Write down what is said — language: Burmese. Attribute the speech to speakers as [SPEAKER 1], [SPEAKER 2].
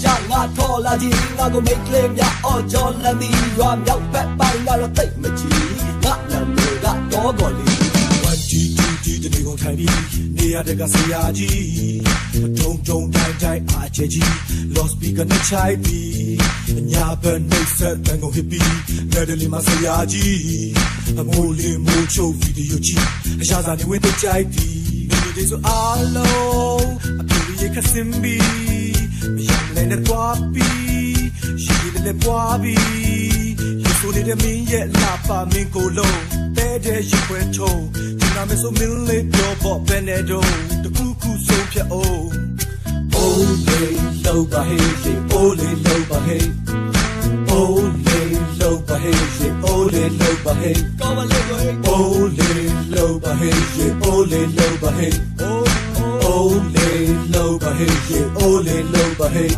[SPEAKER 1] ရှာငါထော်လာကြီးငါကိုမိတ်ကလေးများအော်ကြော်လမ်းသည်ရွာမြောက်ဘက်ပိုင်းကတော့တိတ်မကြီးငါနာမည်ကတော့ကော်လေး1G 2G တနေ့ကုန်ထိုင်ပြီးနေရတဲ့ကဆရာကြီးမထုံထုံတိုင်းအားချေကြီး lost speaker နဲ့ချိုက်ပြီးညာဘက်နှိပ်ဆက်တန်ကုန် hippie လက်တလီမှာဆရာကြီးအမိုးလေးမိုးချုပ်ဗီဒီယိုကြီးအရာစာနေဝင်တဲ့ကြိုက်ပြီးဒီနေ့ဆိုအားလုံးအပြေရခစင်ပြီးမရလည်းနဲ့တွားပြီးရှိတယ်လည်းပွားပြီးရေဆိုနေတဲ့မင်းရဲ့လာပါမင်းကိုလုံးတဲ့ရေခွဲထုံးဒီနာမဆိုမင်းလေးပြောဖို့ဘယ်နဲ့တော့တခုခုဆုံးဖြတ်အောင် Ole loba hey, ole loba hey. Ole loba hey, ole loba hey. Ole loba hey, ole loba hey. Ole loba hey, ole loba hey.